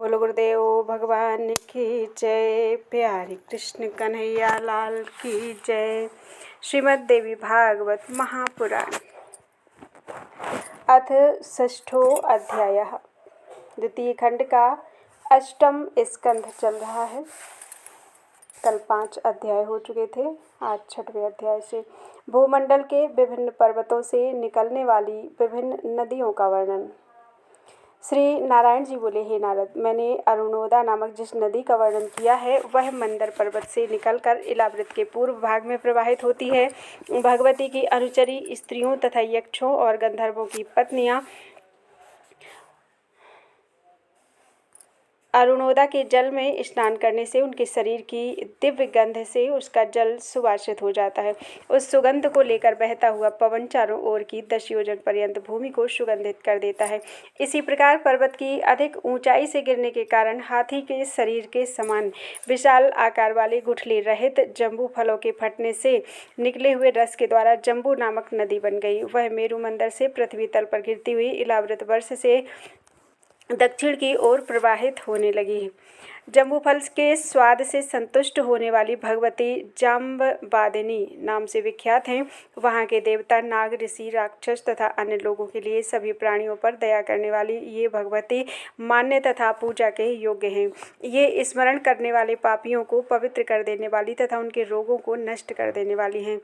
बोलो गुरुदेव भगवान की जय। प्यारे कृष्ण कन्हैया लाल की जय। श्रीमद् देवी भागवत महापुराण अथ षष्ठो अध्याय। द्वितीय खंड का अष्टम स्कंध चल रहा है। कल 5 अध्याय हो चुके थे, आज 6वें अध्याय से भूमंडल के विभिन्न पर्वतों से निकलने वाली विभिन्न नदियों का वर्णन। श्री नारायण जी बोले, हे नारद, मैंने अरुणोदा नामक जिस नदी का वर्णन किया है वह मंदर पर्वत से निकलकर इलावृत के पूर्व भाग में प्रवाहित होती है। भगवती की अनुचरी स्त्रियों तथा यक्षों और गंधर्वों की पत्नियां अरुणोदा के जल में स्नान करने से उनके शरीर की दिव्य गंध से उसका जल सुवासित हो जाता है। उस सुगंध को लेकर बहता हुआ पवन चारों ओर की 10 योजन पर्यंत भूमि को सुगंधित कर देता है। इसी प्रकार पर्वत की अधिक ऊंचाई से गिरने के कारण हाथी के शरीर के समान विशाल आकार वाले गुठली रहित जम्बू फलों के फटने से निकले हुए रस के द्वारा जम्बू नामक नदी बन गई। वह मेरु मंदिर से पृथ्वी तल पर गिरती हुई इलावृत वर्ष से दक्षिण की ओर प्रवाहित होने लगी। जम्बूफल के स्वाद से संतुष्ट होने वाली भगवती जाम्बवादिनी नाम से विख्यात हैं। वहाँ के देवता, नाग, ऋषि, राक्षस तथा अन्य लोगों के लिए सभी प्राणियों पर दया करने वाली ये भगवती मान्य तथा पूजा के योग्य हैं। ये स्मरण करने वाले पापियों को पवित्र कर देने वाली तथा उनके रोगों को नष्ट कर देने वाली हैं।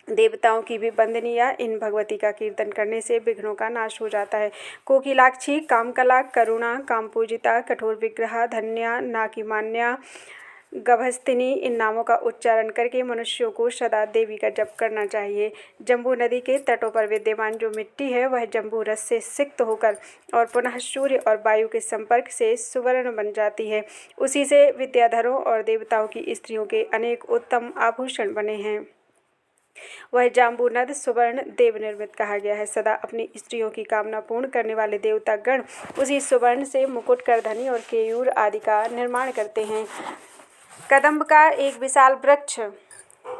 देवताओं की भी वंदनीय इन भगवती का कीर्तन करने से विघ्नों का नाश हो जाता है। कोकिलाक्षी, कामकला, करुणा, कामपूजिता, कठोर विग्रह, धन्या, नाकिमान्या, गभस्तिनी इन नामों का उच्चारण करके मनुष्यों को सदा देवी का जप करना चाहिए। जम्बू नदी के तटों पर विद्यमान जो मिट्टी है वह जम्बू रस से सिक्त होकर और पुनः सूर्य और वायु के संपर्क से सुवर्ण बन जाती है। उसी से विद्याधरों और देवताओं की स्त्रियों के अनेक उत्तम आभूषण बने हैं। वह जाम्बू नद सुवर्ण देव निर्मित कहा गया है। सदा अपनी स्त्रियों की कामना पूर्ण करने वाले देवता गण उसी सुवर्ण से मुकुट, करधनी और केयूर आदि का निर्माण करते हैं। कदम्ब का एक विशाल वृक्ष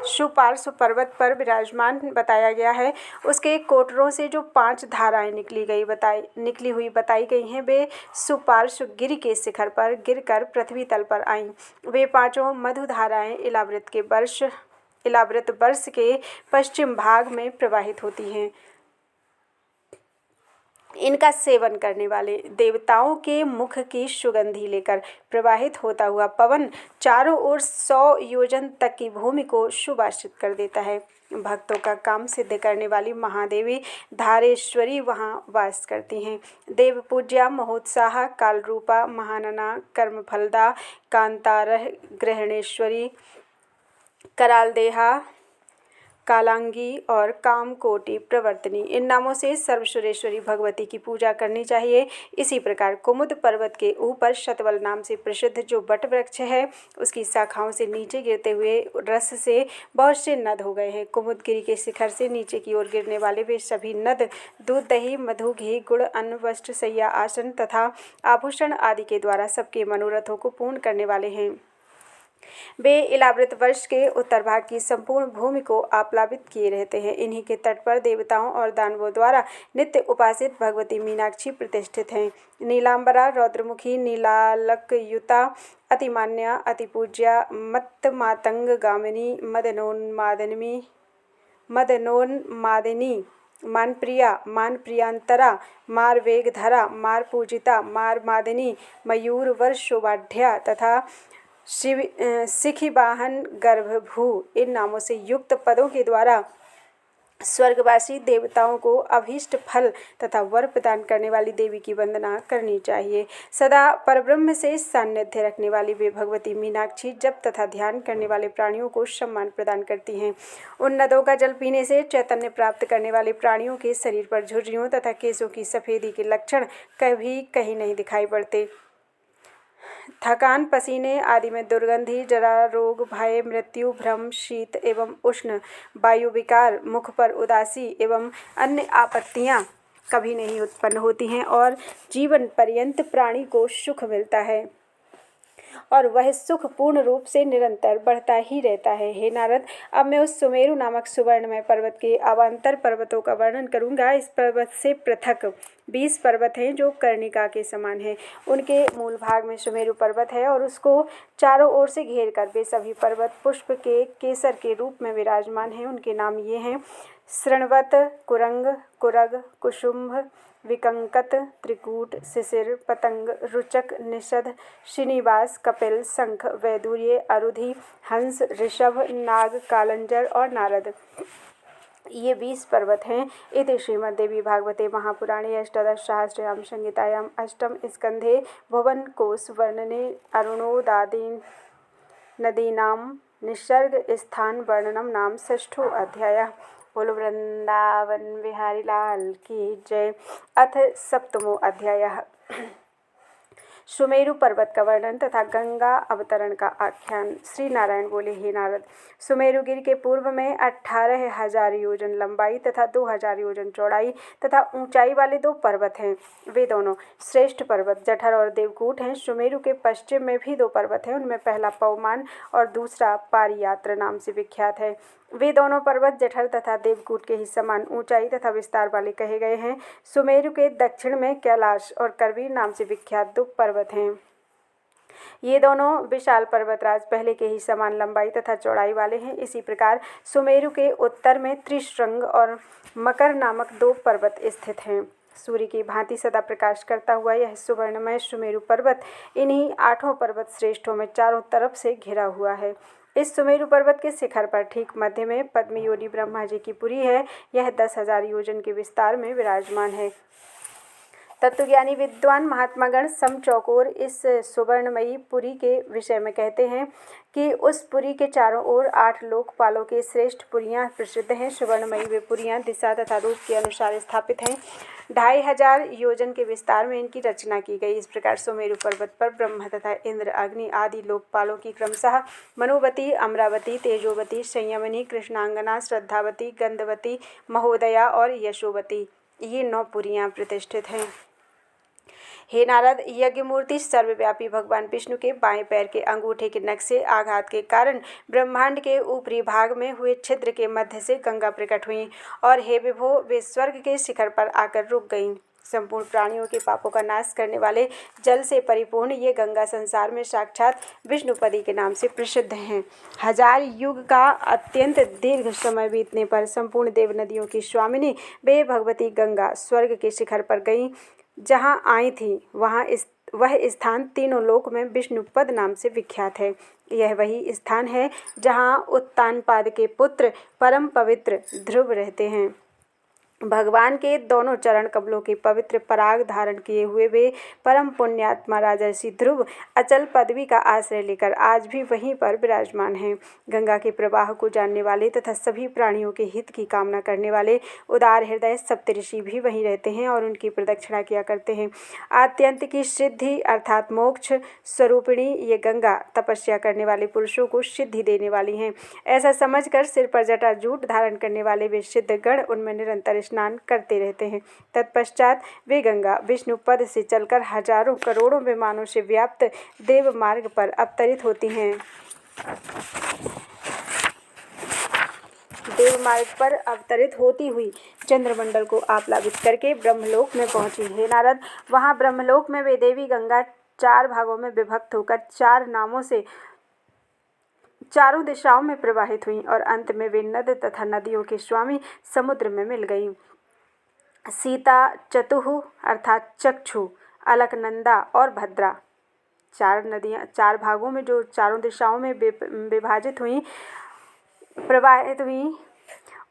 सुपार्श्व पर्वत पर विराजमान बताया गया है। उसके कोटरों से जो 5 धाराएं निकली हुई बताई गई हैं वे सुपार्श्व गिरि के शिखर पर गिरकर पृथ्वी तल पर आईं। वे 5 मधु धाराएं इलावृत वर्ष के पश्चिम भाग में प्रवाहित होती हैं। इनका सेवन करने वाले देवताओं के मुख की सुगंधी लेकर प्रवाहित होता हुआ पवन चारों ओर 100 योजन तक की भूमि को सुवासित कर देता है। भक्तों का काम सिद्ध करने वाली महादेवी धारेश्वरी वहाँ वास करती हैं। देव पूज्या, महोत्साह, कालरूपा, महानना, कर्मफलदा, कांतारह, ग्रहणेश्वरी, करालदेहा, कालांगी और कामकोटि प्रवर्तनी इन नामों से सर्वसुरेश्वरी भगवती की पूजा करनी चाहिए। इसी प्रकार कुमुद पर्वत के ऊपर शतवल नाम से प्रसिद्ध जो बट वृक्ष है उसकी शाखाओं से नीचे गिरते हुए रस से बहुत से नद हो गए हैं। कुमुद गिरी के शिखर से नीचे की ओर गिरने वाले वे सभी नद दूध, दही, मधु, घी, गुड़, अन्न, वस्त्र, शैया, आसन तथा आभूषण आदि के द्वारा सबके मनोरथों को पूर्ण करने वाले हैं। वे इलावृत वर्ष के उत्तर भाग की संपूर्ण भूमि को आप्लावित किए रहते हैं। इन्हीं के तट पर देवताओं और दानवों द्वारा नित्य उपासित भगवती मीनाक्षी प्रतिष्ठित हैं। नीलांबरा, रौद्रमुखी, नीलालकयुता, अतिमान्या, अतिपूज्या, मत्तमातंगगामिनी, मदनोन्मादिनी, मानप्रिया, मानप्रियांतरा, मारवेगधरा, मारपूजिता, मारमादिनी, मयूर वर्षोबाढ्या तथा शिखिवाहन गर्भभू इन नामों से युक्त पदों के द्वारा स्वर्गवासी देवताओं को अभीष्ट फल तथा वर प्रदान करने वाली देवी की वंदना करनी चाहिए। सदा परब्रह्म से सान्निध्य रखने वाली वे भगवती मीनाक्षी जप तथा ध्यान करने वाले प्राणियों को सम्मान प्रदान करती हैं। उन नदों का जल पीने से चैतन्य प्राप्त करने वाले प्राणियों के शरीर पर झुर्रियों तथा केसों की सफेदी के लक्षण कभी कहीं नहीं दिखाई पड़ते। थकान, पसीने आदि में दुर्गंधि, जरा, रोग, भय, मृत्यु, भ्रम, शीत एवं उष्ण, वायु विकार, मुख पर उदासी एवं अन्य आपत्तियां कभी नहीं उत्पन्न होती हैं और जीवन पर्यंत प्राणी को सुख मिलता है। और वह सुख पूर्ण रूप से निरंतर बढ़ता ही रहता है। हे नारद, अब मैं उस सुमेरु नामक सुवर्णमय पर्वत के अवान्तर पर्वतों का वर्णन करूंगा। इस पर्वत से पृथक 20 पर्वत हैं जो कर्णिका के समान हैं। उनके मूल भाग में सुमेरु पर्वत है और उसको चारों ओर से घेर कर वे सभी पर्वत पुष्प के केसर के रूप में विराजमान हैं। उनके नाम ये हैं: शृण्वत, कुरंग, कुरग, कुसुम्भ, विकंकत, त्रिकूट, शिशिर, पतंग, रुचक, निषद, श्रीनिवास, कपिल, शंख, वैदूर्य, अरुधि, हंस, ऋषभ, नाग, कालंजर और नारद। ये 20 पर्वत हैं। इति श्रीमद्देवी भागवते महापुराणे अष्टादशसहस्रयां संहितायां अष्टम स्कंधे भुवन कोश वर्णने अरुणोदादीन् नदीनां निसर्ग स्थान वर्णनम नाम षष्ठो अध्यायः। बोलो वृंदावन बिहारी लाल की जय। अथ सप्तमो अध्यायः। सुमेरु पर्वत का वर्णन तथा गंगा अवतरण का आख्यान। श्री नारायण बोले, हे नारद, सुमेरुगिर के पूर्व में 18,000 योजन लंबाई तथा 2,000 योजन चौड़ाई तथा ऊंचाई वाले 2 पर्वत हैं। वे दोनों श्रेष्ठ पर्वत जठर और देवकूट हैं। सुमेरु के पश्चिम में भी 2 पर्वत हैं। उनमें पहला पवमान और दूसरा पारियात्र नाम से विख्यात है। वे दोनों पर्वत जठर तथा देवकूट के ही समान ऊंचाई तथा विस्तार वाले कहे गए हैं। सुमेरु के दक्षिण में कैलाश और करवीर नाम से विख्यात 2 पर्वत हैं। ये दोनों विशाल पर्वतराज पहले के ही समान लंबाई तथा चौड़ाई वाले हैं। इसी प्रकार सुमेरु के उत्तर में त्रिशृंग और मकर नामक 2 पर्वत स्थित हैं। सूर्य की भांति सदा प्रकाश करता हुआ यह सुवर्णमय सुमेरु पर्वत इन्हीं 8 पर्वत श्रेष्ठों में चारों तरफ से घिरा हुआ है। इस सुमेरु पर्वत के शिखर पर ठीक मध्य में पद्मयोनि ब्रह्मा जी की पुरी है। यह 10,000 योजन के विस्तार में विराजमान है। तत्वज्ञानी विद्वान महात्मागण समचौकोर इस सुवर्णमयी पुरी के विषय में कहते हैं कि उस पुरी के चारों ओर 8 लोकपालों के श्रेष्ठ पुरियां प्रसिद्ध हैं। सुवर्णमयी वे पुरियां दिशा तथा रूप के अनुसार स्थापित हैं। 2,500 योजन के विस्तार में इनकी रचना की गई। इस प्रकार सुमेरु पर्वत पर ब्रह्म तथा इंद्र, अग्नि आदि लोकपालों की क्रमशः मनुवती, अमरावती, तेजोवती, संयमनी, कृष्णांगना, श्रद्धावती, गंधवती, महोदया और यशोवती ये 9 पुरियां प्रतिष्ठित हैं। हे नारद, यज्ञमूर्ति सर्वव्यापी भगवान विष्णु के बाएं पैर के अंगूठे के नख से आघात के कारण ब्रह्मांड के ऊपरी भाग में हुए छिद्र के मध्य से गंगा प्रकट हुई और हे विभो, वे स्वर्ग के शिखर पर आकर रुक गईं। संपूर्ण प्राणियों के पापों का नाश करने वाले जल से परिपूर्ण ये गंगा संसार में साक्षात विष्णुपदी के नाम से प्रसिद्ध हैं। 1000 युग का अत्यंत दीर्घ समय बीतने पर संपूर्ण देव नदियों की स्वामिनी वे भगवती गंगा स्वर्ग के शिखर पर गईं। जहाँ आई थी वह स्थान तीनों लोक में विष्णुपद नाम से विख्यात है। यह वही स्थान है जहाँ उत्तानपाद के पुत्र परम पवित्र ध्रुव रहते हैं। भगवान के दोनों चरण कमलों के पवित्र पराग धारण किए हुए वे परम पुण्यात्मा राजर्षि ध्रुव अचल पदवी का आश्रय लेकर आज भी वहीं पर विराजमान हैं। गंगा के प्रवाह को जानने वाले तथा सभी प्राणियों के हित की कामना करने वाले उदार हृदय सप्तऋषि भी वहीं रहते हैं और उनकी प्रदक्षिणा किया करते हैं। आत्यंत की सिद्धि अर्थात मोक्ष स्वरूपिणी ये गंगा तपस्या करने वाले पुरुषों को सिद्धि देने वाली हैं। ऐसा समझकर सिर पर जटाजूट धारण करने वाले वे सिद्धगण उनमें निरंतर स्नान करते रहते हैं। तत्पश्चात वे गंगा विष्णु पद से चलकर हजारों करोड़ों विमानों से व्याप्त देव मार्ग पर अवतरित होती हैं। देव मार्ग पर अवतरित होती हुई चंद्रमंडल को आप्लावित करके ब्रह्मलोक में पहुंची। हे नारद, वहां ब्रह्मलोक में वे देवी गंगा 4 भागों में विभक्त होकर 4 नामों से चारों दिशाओं में प्रवाहित हुईं और अंत में वे नद तथा नदियों के स्वामी समुद्र में मिल गईं। सीता, चतुः अर्थात चक्षु, अलकनंदा और भद्रा 4 नदियाँ 4 भागों में जो चारों दिशाओं में विभाजित हुई प्रवाहित हुई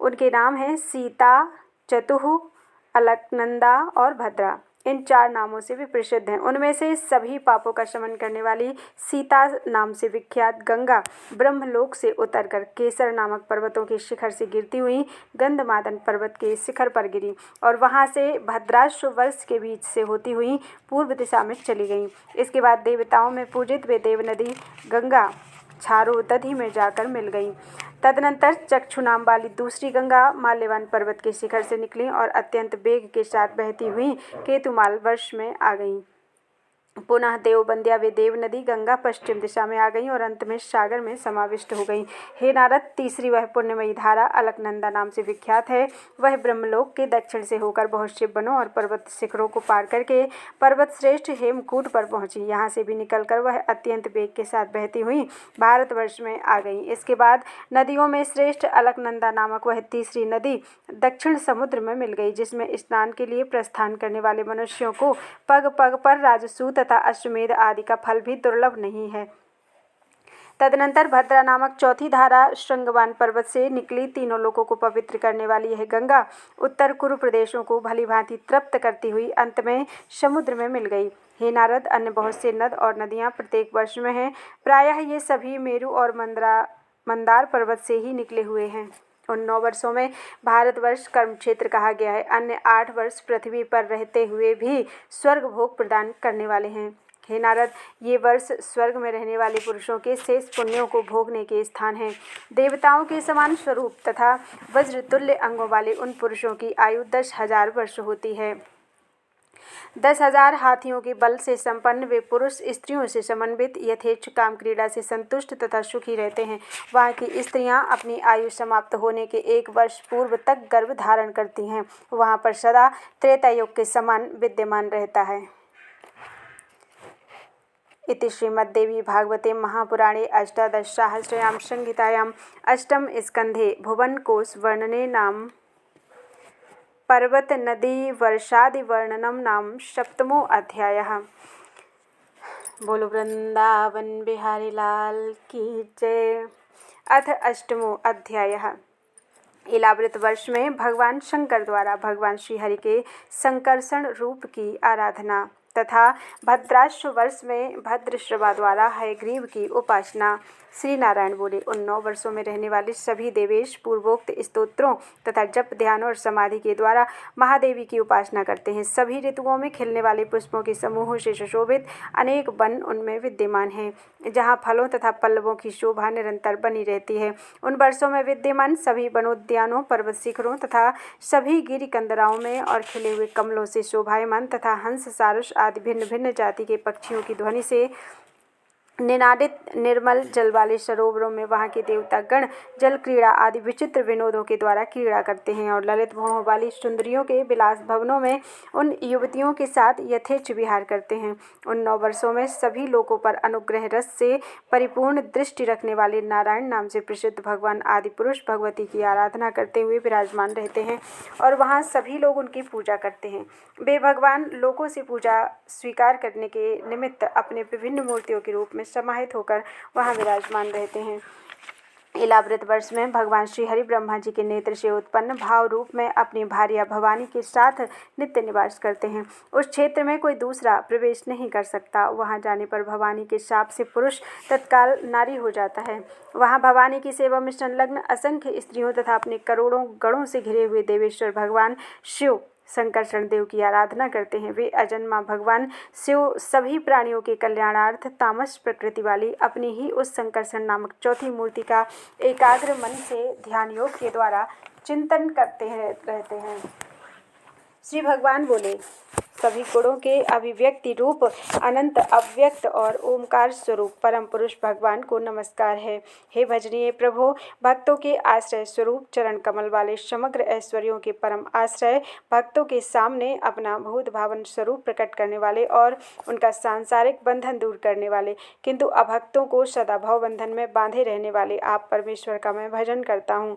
उनके नाम हैं सीता, चतुः, अलकनंदा और भद्रा। इन 4 नामों से भी प्रसिद्ध हैं। उनमें से सभी पापों का शमन करने वाली सीता नाम से विख्यात गंगा ब्रह्मलोक से उतरकर केसर नामक पर्वतों के शिखर से गिरती हुई गंधमादन पर्वत के शिखर पर गिरी और वहां से भद्राश्व वर्ष के बीच से होती हुई पूर्व दिशा में चली गईं। इसके बाद देवताओं में पूजित वे देव नदी गंगा छारोदधि में जाकर मिल गईं। तदनंतर चक्षु नाम वाली दूसरी गंगा माल्यवान पर्वत के शिखर से निकली और अत्यंत वेग के साथ बहती हुई केतुमाल वर्ष में आ गईं। पुनः देवबंदिया वे देव नदी गंगा पश्चिम दिशा में आ गई और अंत में सागर में समाविष्ट हो गई। हे नारद, तीसरी वह पुण्यमयी धारा अलकनंदा नाम से विख्यात है। वह ब्रह्मलोक के दक्षिण से होकर बहुत से वनों और पर्वत शिखरों को पार करके पर्वत श्रेष्ठ हेमकूट पर पहुंची। यहाँ से भी निकलकर वह अत्यंत वेग के साथ बहती हुई भारतवर्ष में आ गई। इसके बाद नदियों में श्रेष्ठ अलकनंदा नामक वह तीसरी नदी दक्षिण समुद्र में मिल गई, जिसमें स्नान के लिए प्रस्थान करने वाले मनुष्यों को पग पग पर राजसूय तथा अश्वमेध आदि का फल भी दुर्लभ नहीं है। तदनंतर भद्रा नामक चौथी धारा श्रृंगवान पर्वत से निकली। तीनों लोगों को पवित्र करने वाली यह गंगा उत्तर कुरु प्रदेशों को भली भांति तृप्त करती हुई अंत में समुद्र में मिल गई। हे नारद, अन्य बहुत से नद और नदियाँ प्रत्येक वर्ष में हैं। प्रायः ये सभी मेरु और मंदार पर्वत से ही निकले हुए हैं। उन 9 वर्षों में भारतवर्ष कर्म क्षेत्र कहा गया है। अन्य 8 वर्ष पृथ्वी पर रहते हुए भी स्वर्ग भोग प्रदान करने वाले हैं। हे नारद, ये वर्ष स्वर्ग में रहने वाले पुरुषों के शेष पुण्यों को भोगने के स्थान हैं। देवताओं के समान स्वरूप तथा वज्र तुल्य अंगों वाले उन पुरुषों की आयु 10,000 वर्ष होती है। 10,000 हाथियों के बल से संपन्न वे पुरुष स्त्रियों से समन्वित यथेच्छ काम क्रीड़ा से संतुष्ट तथा सुखी रहते हैं। वहाँ की स्त्रियाँ अपनी आयु समाप्त होने के 1 वर्ष पूर्व तक गर्भ धारण करती हैं। वहाँ पर सदा त्रेता युग के समान विद्यमान रहता है। इति श्रीमद्देवी भागवते महापुराणे अष्टादशसहस्रयां संहितायां अष्टम स्कंधे भुवनकोश वर्णने नाम पर्वत नदी वर्षादि वर्णनम नाम सप्तमो अध्यायः। बोलो वृंदावन बिहारी लाल की जय। अथ अष्टमो अध्यायः। इलावृत वर्ष में भगवान शंकर द्वारा भगवान श्रीहरि के संकर्षण रूप की आराधना तथा भद्राश्व वर्ष में भद्रश्रवा द्वारा हयग्रीव की उपासना। श्री नारायण बोले, उन 9 वर्षों में रहने वाले सभी देवेश पूर्वोक्त स्तोत्रों तथा जप ध्यान और समाधि के द्वारा महादेवी की उपासना करते हैं। सभी ऋतुओं में खिलने वाले पुष्पों के समूहों से सुशोभित अनेक वन उनमें विद्यमान हैं, जहाँ फलों तथा पल्लवों की शोभा निरंतर बनी रहती है। उन वर्षों में विद्यमान सभी वनोद्यानों, पर्वत शिखरों तथा सभी गिरि कंदराओं में और खिले हुए कमलों से शोभायमान तथा हंस, सारस आदि भिन्न भिन्न जाति के पक्षियों की ध्वनि से निनादित निर्मल जल वाले सरोवरों में वहाँ के देवता गण जल क्रीड़ा आदि विचित्र विनोदों के द्वारा क्रीड़ा करते हैं और ललित भौहों वाली सुंदरियों के विलास भवनों में उन युवतियों के साथ यथेच्छ विहार करते हैं। उन 9 वर्षों में सभी लोगों पर अनुग्रह रस से परिपूर्ण दृष्टि रखने वाले नारायण नाम से प्रसिद्ध भगवान आदि पुरुष भगवती की आराधना करते हुए विराजमान रहते हैं और वहाँ सभी लोग उनकी पूजा करते हैं। वे भगवान लोगों से पूजा स्वीकार करने के निमित्त अपने विभिन्न मूर्तियों के रूप में समाहित होकर वहाँ विराजमान रहते हैं। इलावृत वर्ष में भगवान श्री हरि ब्रह्मा जी के नेत्र से उत्पन्न भाव रूप में अपनी भार्या भवानी के साथ नित्य निवास करते हैं। उस क्षेत्र में कोई दूसरा प्रवेश नहीं कर सकता। वहां जाने पर भवानी के शाप से पुरुष तत्काल नारी हो जाता है। वहां भवानी की सेवा में संलग्न असंख्य स्त्रियों तथा अपने करोड़ों गणों से घिरे हुए देवेश्वर भगवान शिव संकर्षण देव की आराधना करते हैं। वे अजन्मा भगवान शिव सभी प्राणियों के कल्याणार्थ तामस प्रकृति वाली अपनी ही उस संकर्षण नामक चौथी मूर्ति का एकाग्र मन से ध्यान योग के द्वारा चिंतन करते रहते हैं। श्री भगवान बोले, सभी गुणों के अभिव्यक्ति रूप अनंत अव्यक्त और ओमकार स्वरूप परम पुरुष भगवान को नमस्कार है। हे भजनीय प्रभु, भक्तों के आश्रय स्वरूप चरण कमल वाले समग्र ऐश्वर्यों के परम आश्रय, भक्तों के सामने अपना भूत भावन स्वरूप प्रकट करने वाले और उनका सांसारिक बंधन दूर करने वाले, किंतु अभक्तों को सदा भव बंधन में बांधे रहने वाले आप परमेश्वर का मैं भजन करता हूँ।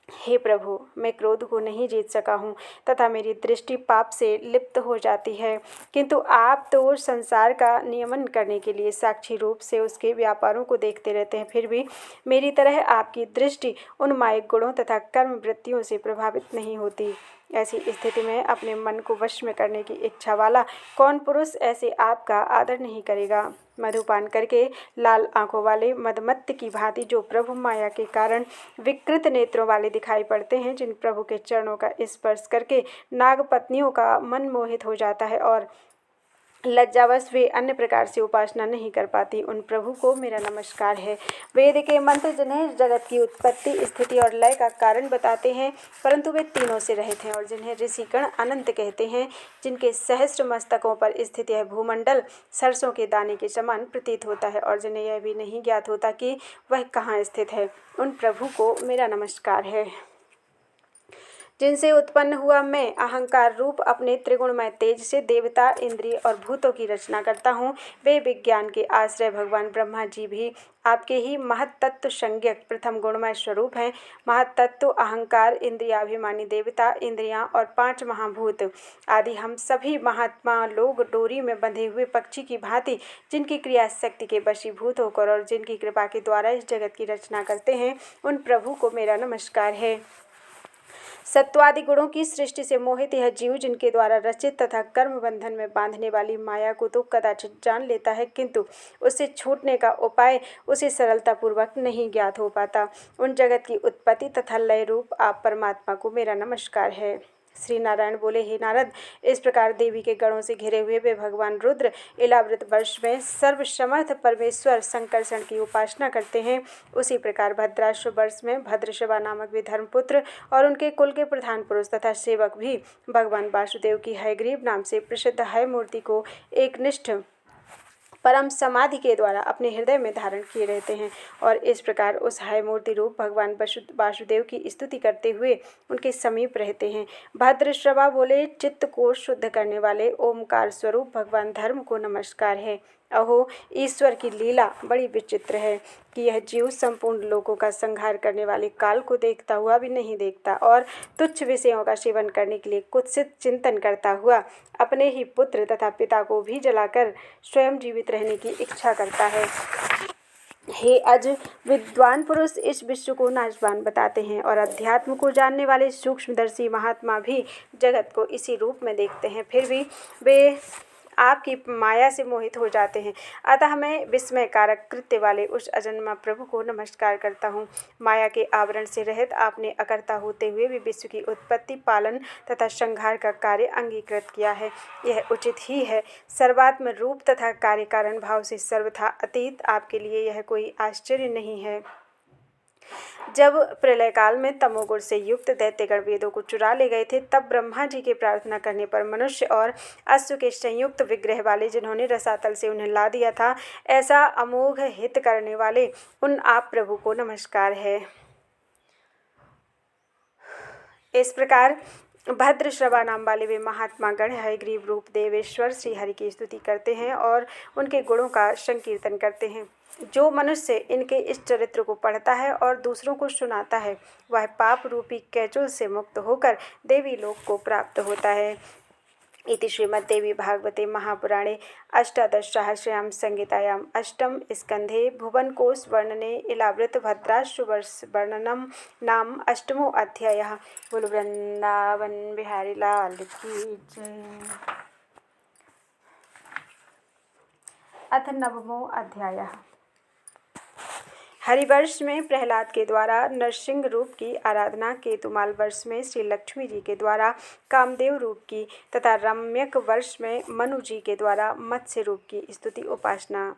हे प्रभु, मैं क्रोध को नहीं जीत सका हूँ तथा मेरी दृष्टि पाप से लिप्त हो जाती है, किंतु आप तो संसार का नियमन करने के लिए साक्षी रूप से उसके व्यापारों को देखते रहते हैं। फिर भी मेरी तरह आपकी दृष्टि उन मायिक गुणों तथा कर्म वृत्तियों से प्रभावित नहीं होती। ऐसी स्थिति में अपने मन को वश में करने की इच्छा वाला कौन पुरुष ऐसे आपका आदर नहीं करेगा। मधुपान करके लाल आंखों वाले मदमत्त की भांति जो प्रभु माया के कारण विकृत नेत्रों वाले दिखाई पड़ते हैं, जिन प्रभु के चरणों का स्पर्श करके नाग पत्नियों का मन मोहित हो जाता है और लज्जावश वे अन्य प्रकार से उपासना नहीं कर पाती, उन प्रभु को मेरा नमस्कार है। वेद के मंत्र जिन्हें जगत की उत्पत्ति, स्थिति और लय का कारण बताते हैं, परंतु वे तीनों से रहित हैं, और जिन्हें ऋषिगण अनंत कहते हैं, जिनके सहस्र मस्तकों पर स्थित यह भूमंडल सरसों के दाने के समान प्रतीत होता है, और जिन्हें यह भी नहीं ज्ञात होता कि वह कहाँ स्थित है, उन प्रभु को मेरा नमस्कार है। जिनसे उत्पन्न हुआ मैं अहंकार रूप अपने त्रिगुणमय तेज से देवता, इंद्रिय और भूतों की रचना करता हूँ, वे विज्ञान के आश्रय भगवान ब्रह्मा जी भी आपके ही महत्तत्व संज्ञक प्रथम गुणमय स्वरूप हैं। महत्तत्व अहंकार, इंद्रियाभिमानी देवता, इंद्रियां और 5 महाभूत आदि हम सभी महात्मा लोग डोरी में बंधे हुए पक्षी की भांति जिनकी क्रिया शक्ति के वशीभूत होकर और जिनकी कृपा के द्वारा इस जगत की रचना करते हैं, उन प्रभु को मेरा नमस्कार है। सत्वादि गुणों की सृष्टि से मोहित यह जीव जिनके द्वारा रचित तथा कर्म बंधन में बांधने वाली माया को तो कदाचित जान लेता है, किंतु उससे छूटने का उपाय उसे सरलतापूर्वक नहीं ज्ञात हो पाता। उन जगत की उत्पत्ति तथा लय रूप आप परमात्मा को मेरा नमस्कार है। श्री नारायण बोले, हे नारद, इस प्रकार देवी के गणों से घिरे हुए वे भगवान रुद्र इलावृत वर्ष में सर्वसमर्थ परमेश्वर संकर्षण की उपासना करते हैं। उसी प्रकार भद्राश्व वर्ष में भद्रशवा नामक भी धर्मपुत्र और उनके कुल के प्रधान पुरुष तथा सेवक भी भगवान वासुदेव की हयग्रीव नाम से प्रसिद्ध हय मूर्ति को एकनिष्ठ परम समाधि के द्वारा अपने हृदय में धारण किए रहते हैं, और इस प्रकार उस हय मूर्ति रूप भगवान वासुदेव की स्तुति करते हुए उनके समीप रहते हैं। भद्रश्रवा बोले, चित्त को शुद्ध करने वाले ओमकार स्वरूप भगवान धर्म को नमस्कार है। अहो, ईश्वर की लीला बड़ी विचित्र है कि यह जीव संपूर्ण लोगों का संहार करने वाले काल को देखता हुआ भी नहीं देखता, और तुच्छ विषयों का सेवन करने के लिए कुत्सित चिंतन करता हुआ अपने ही पुत्र तथा पिता को भी जलाकर स्वयं जीवित रहने की इच्छा करता है। हे अज, विद्वान पुरुष इस विश्व को नाशवान बताते हैं, और अध्यात्म को जानने वाले सूक्ष्मदर्शी महात्मा भी जगत को इसी रूप में देखते हैं, फिर भी वे आपकी माया से मोहित हो जाते हैं। अतः मैं विस्मयकारक कृत्य वाले उस अजन्मा प्रभु को नमस्कार करता हूँ। माया के आवरण से रहित आपने अकर्ता होते हुए भी विश्व की उत्पत्ति, पालन तथा संहार का कार्य अंगीकृत किया है। यह उचित ही है। सर्वात्म रूप तथा कार्य कारण भाव से सर्वथा अतीत आपके लिए यह कोई आश्चर्य नहीं है। जब प्रलय काल में तमोगुण से युक्त दैत्यगण वेदों को चुरा ले गए थे, तब ब्रह्मा जी के प्रार्थना करने पर मनुष्य और अश्व के संयुक्त विग्रह वाले जिन्होंने रसातल से उन्हें ला दिया था, ऐसा अमोघ हित करने वाले उन आप प्रभु को नमस्कार है। इस प्रकार भद्रश्रवा नाम वाले वे महात्मा गण हयग्रीव रूप देवेश्वर श्री हरि की स्तुति करते हैं और उनके गुणों का संकीर्तन करते हैं। जो मनुष्य इनके इस चरित्र को पढ़ता है और दूसरों को सुनाता है, वह पाप रूपी कैचुल से मुक्त होकर देवी लोक को प्राप्त होता है। इति श्रीमद्देवी भागवते महापुराणे अष्टादशसहस्रयां संहितायां अष्टम स्कंधे भुवनकोश वर्णने इलावृत भद्राश्व वर्ष वर्णनम नाम अष्टमो अध्यायः। बोलो वृंदावन बिहारी लाल की जय। अथ नवमो अध्यायः। हरिवर्ष में प्रहलाद के द्वारा नरसिंह रूप की आराधना, केतुमाल वर्ष में श्री लक्ष्मी जी के द्वारा कामदेव रूप की तथा रम्यक वर्ष में मनु जी के द्वारा मत्स्य रूप की स्तुति उपासना।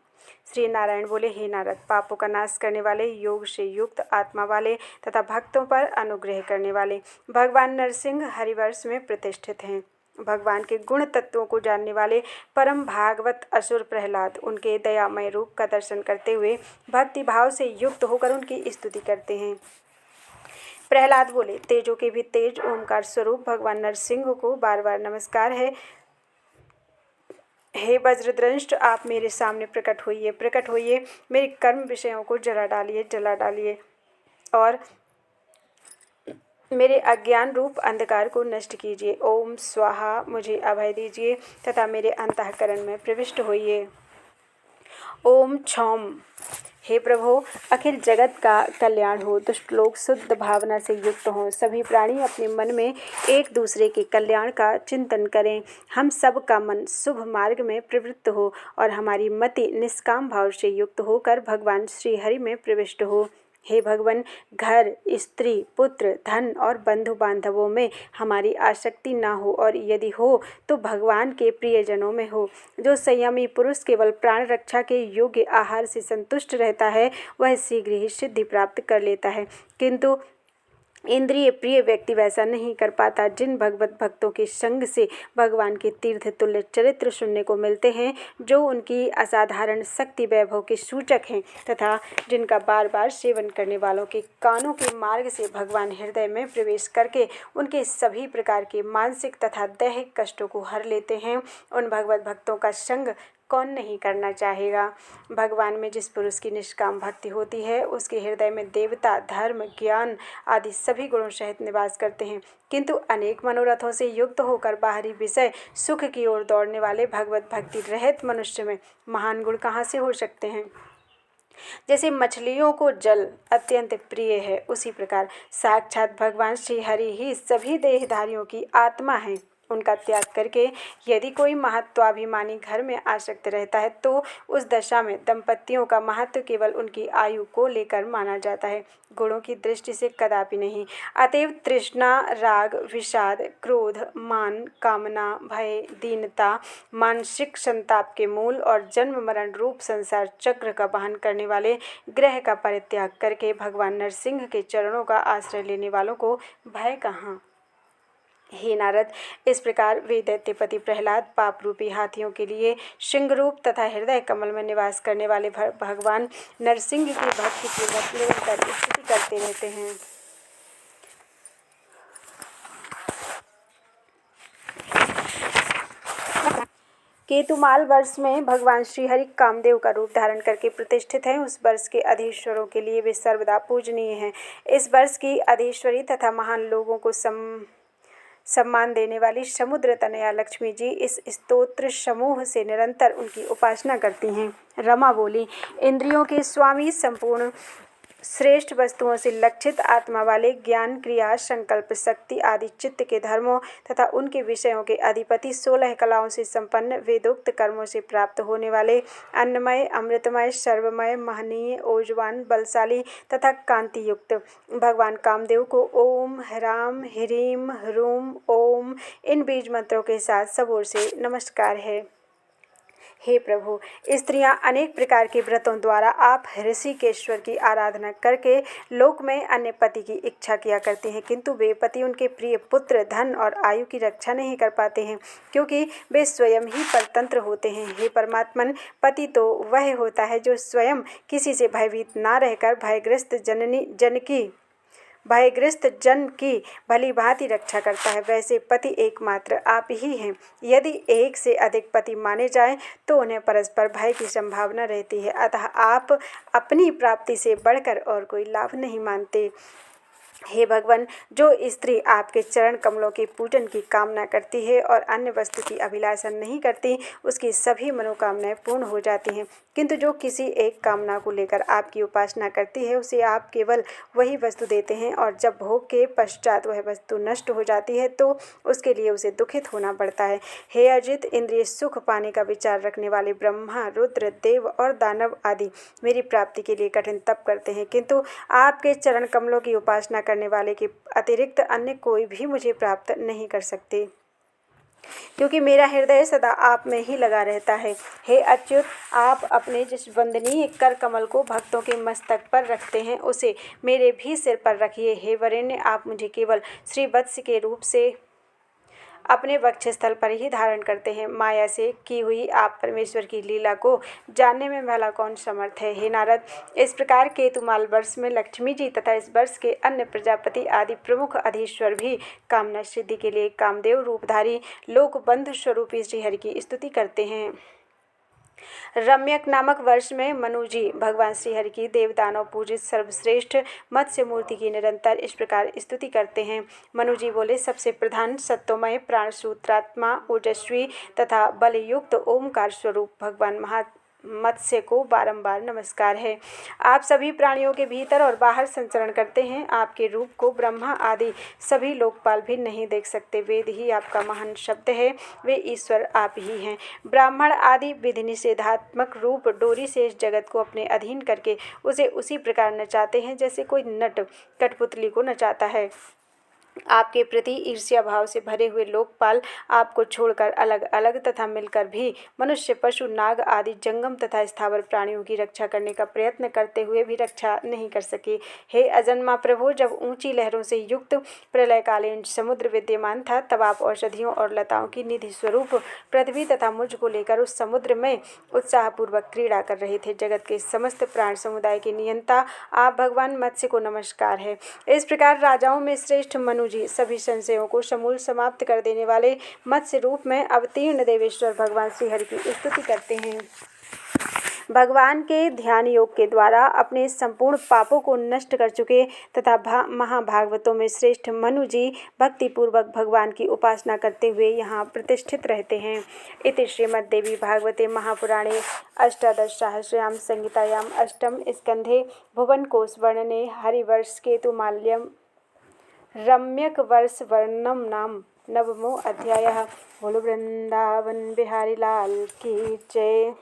श्री नारायण बोले, हे नारद, पापों का नाश करने वाले, योग से युक्त आत्मा वाले तथा भक्तों पर अनुग्रह करने वाले भगवान नरसिंह हरिवर्ष में प्रतिष्ठित हैं। भगवान के गुण तत्वों को जानने वाले परम भागवत असुर प्रहलाद उनके दयामय रूप का दर्शन करते हुए भक्ति भाव से युक्त होकर उनकी स्तुति करते हैं। प्रहलाद बोले, तेजों के भी तेज ओमकार स्वरूप भगवान नरसिंह को बार बार नमस्कार है। हे वज्रदंष्ट, आप मेरे सामने प्रकट होइए, मेरे कर्म विषयों को जला डालिए और मेरे अज्ञान रूप अंधकार को नष्ट कीजिए। ओम स्वाहा, मुझे अभय दीजिए तथा मेरे अंतःकरण में प्रविष्ट होइए। ओम क्षौम, हे प्रभु, अखिल जगत का कल्याण हो, दुष्ट लोग शुद्ध भावना से युक्त हों, सभी प्राणी अपने मन में एक दूसरे के कल्याण का चिंतन करें, हम सब का मन शुभ मार्ग में प्रवृत्त हो और हमारी मति निष्काम भाव से युक्त होकर भगवान श्री हरि में प्रविष्ट हो। हे भगवान, घर, स्त्री, पुत्र, धन और बंधु बांधवों में हमारी आसक्ति न हो, और यदि हो तो भगवान के प्रियजनों में हो। जो संयमी पुरुष केवल प्राण रक्षा के योग्य आहार से संतुष्ट रहता है वह शीघ्र ही सिद्धि प्राप्त कर लेता है, किंतु इंद्रिय प्रिय व्यक्ति वैसा नहीं कर पाता। जिन भगवत भक्तों के संग से भगवान के तीर्थ तुल्य चरित्र सुनने को मिलते हैं, जो उनकी असाधारण शक्ति वैभव के सूचक हैं, तथा जिनका बार बार सेवन करने वालों के कानों के मार्ग से भगवान हृदय में प्रवेश करके उनके सभी प्रकार के मानसिक तथा दैहिक कष्टों को हर लेते हैं, उन भगवत भक्तों का संग कौन नहीं करना चाहेगा। भगवान में जिस पुरुष की निष्काम भक्ति होती है उसके हृदय में देवता, धर्म, ज्ञान आदि सभी गुणों सहित निवास करते हैं, किंतु अनेक मनोरथों से युक्त होकर बाहरी विषय सुख की ओर दौड़ने वाले भगवत भक्ति रहित मनुष्य में महान गुण कहाँ से हो सकते हैं। जैसे मछलियों को जल अत्यंत प्रिय है, उसी प्रकार साक्षात भगवान श्री हरि ही सभी देहधारियों की आत्मा है। उनका त्याग करके यदि कोई महत्वाभिमानी घर में आसक्त रहता है तो उस दशा में दंपतियों का महत्व केवल उनकी आयु को लेकर माना जाता है, गुणों की दृष्टि से कदापि नहीं। अतएव तृष्णा, राग, विषाद, क्रोध, मान, कामना, भय, दीनता, मानसिक संताप के मूल और जन्म मरण रूप संसार चक्र का वहन करने वाले ग्रह का परित्याग करके भगवान नरसिंह के चरणों का आश्रय लेने वालों को भय कहाँ। हे नारद, इस प्रकार वे दैत्यपति प्रहलाद पाप रूपी हाथियों के लिए सिंह रूप तथा हृदय कमल में निवास करने वाले भगवान नरसिंह की भक्ति पूर्वक निरंतर स्तुति करते रहते हैं। केतुमाल वर्ष में भगवान श्रीहरि कामदेव का रूप धारण करके प्रतिष्ठित हैं। उस वर्ष के अधीश्वरों के लिए वे सर्वदा पूजनीय हैं। इस वर्ष की अधीश्वरी तथा महान लोगों को सम्मान देने वाली समुद्र तनया लक्ष्मी जी इस स्तोत्र समूह से निरंतर उनकी उपासना करती हैं। रमा बोली, इंद्रियों के स्वामी, संपूर्ण श्रेष्ठ वस्तुओं से लक्षित आत्मा वाले, ज्ञान, क्रिया, संकल्प शक्ति आदि चित्त के धर्मों तथा उनके विषयों के अधिपति, 16 कलाओं से संपन्न, वेदोक्त कर्मों से प्राप्त होने वाले, अन्नमय, अमृतमय, सर्वमय, महनीय, ओजवान, बलशाली तथा कांति युक्त भगवान कामदेव को ओम ह्राम ह्रीम ह्रूम ओम इन बीज मंत्रों के साथ सब ओर से नमस्कार है। हे प्रभु, स्त्रियां अनेक प्रकार के व्रतों द्वारा आप ऋषिकेश्वर की आराधना करके लोक में अन्य पति की इच्छा किया करते हैं, किंतु वे पति उनके प्रिय पुत्र, धन और आयु की रक्षा नहीं कर पाते हैं, क्योंकि वे स्वयं ही परतंत्र होते हैं। हे परमात्मन, पति तो वह होता है जो स्वयं किसी से भयभीत ना रहकर भयग्रस्त जन की भली भांति रक्षा करता है, वैसे पति एकमात्र आप ही हैं। यदि एक से अधिक पति माने जाएं तो उन्हें परस्पर भय की संभावना रहती है, अतः आप अपनी प्राप्ति से बढ़कर और कोई लाभ नहीं मानते। हे भगवान, जो स्त्री आपके चरण कमलों के पूजन की कामना करती है और अन्य वस्तु की अभिलाषा नहीं करती, उसकी सभी मनोकामनाएं पूर्ण हो जाती हैं, किंतु जो किसी एक कामना को लेकर आपकी उपासना करती है उसे आप केवल वही वस्तु देते हैं, और जब भोग के पश्चात वह वस्तु नष्ट हो जाती है तो उसके लिए उसे दुखित होना पड़ता है। हे अजित, इंद्रिय सुख पाने का विचार रखने वाले ब्रह्मा, रुद्र, देव और दानव आदि मेरी प्राप्ति के लिए कठिन तप करते हैं, किंतु आपके चरण कमलों की उपासना करने वाले के अतिरिक्त अन्य कोई भी मुझे प्राप्त नहीं कर सकते, क्योंकि मेरा हृदय सदा आप में ही लगा रहता है। हे अच्युत, आप अपने जिस वंदनीय कर कमल को भक्तों के मस्तक पर रखते हैं उसे मेरे भी सिर पर रखिए। हे वरेण्य, आप मुझे केवल श्रीवत्स के रूप से अपने वक्षस्थल पर ही धारण करते हैं। माया से की हुई आप परमेश्वर की लीला को जानने में भला कौन समर्थ है। हे नारद, इस प्रकार केतुमाल वर्ष में लक्ष्मी जी तथा इस वर्ष के अन्य प्रजापति आदि प्रमुख अधीश्वर भी कामना सिद्धि के लिए कामदेव रूपधारी लोकबंधु स्वरूपी श्रीहरि की स्तुति करते हैं। रम्यक नामक वर्ष में मनु जी भगवान श्रीहरि की देवदानव पूजित सर्वश्रेष्ठ मत्स्य मूर्ति की निरंतर इस प्रकार स्तुति करते हैं। मनु जी बोले, सबसे प्रधान सत्वमय, प्राण सूत्रात्मा, ओजस्वी तथा बलयुक्त ओमकार स्वरूप भगवान मत्स्य को बारंबार नमस्कार है। आप सभी प्राणियों के भीतर और बाहर संचरण करते हैं। आपके रूप को ब्रह्मा आदि सभी लोकपाल भी नहीं देख सकते। वेद ही आपका महान शब्द है, वे ईश्वर आप ही हैं। ब्राह्मण आदि विधि निषेधात्मक रूप डोरी से इस जगत को अपने अधीन करके उसे उसी प्रकार नचाते हैं जैसे कोई नट कठपुतली को नचाता है। आपके प्रति ईर्ष्या भाव से भरे हुए लोकपाल आपको छोड़कर अलग अलग तथा मिलकर भी मनुष्य, पशु, नाग आदि जंगम तथा स्थावर प्राणियों की रक्षा करने का प्रयत्न करते हुए भी रक्षा नहीं कर सके। हे अजन्मा प्रभु, जब ऊंची लहरों से युक्त प्रलयकालीन समुद्र विद्यमान था, तब आप औषधियों और लताओं की निधि स्वरूप पृथ्वी तथा मुझ को लेकर उस समुद्र में उत्साहपूर्वक क्रीड़ा कर रहे थे। जगत के समस्त प्राण समुदाय के नियंता आप भगवान मत्स्य को नमस्कार है। इस प्रकार राजाओं में श्रेष्ठ मनु जी सभी संशयों को समूल समाप्त कर देने वाले मत्स्य रूप में अवतीर्ण देवेश्वर भगवान श्रीहरि की स्तुति करते हैं। भगवान के ध्यान योग के द्वारा अपने संपूर्ण पापों को नष्ट कर चुके तथा महाभागवतों में श्रेष्ठ मनु जी भक्तिपूर्वक भगवान की उपासना करते हुए यहाँ प्रतिष्ठित रहते हैं। इति श्रीमद्देवी भागवते महापुराणे अष्टादशसहस्रयां संहितायां अष्टम स्कंधे भुवनकोश वर्णने हरिवर्ष केतुमाल्यम रम्यक वर्ष वर्णम नाम नवमो अध्यायः। बोलो वृंदावन बिहारी लाल की जय।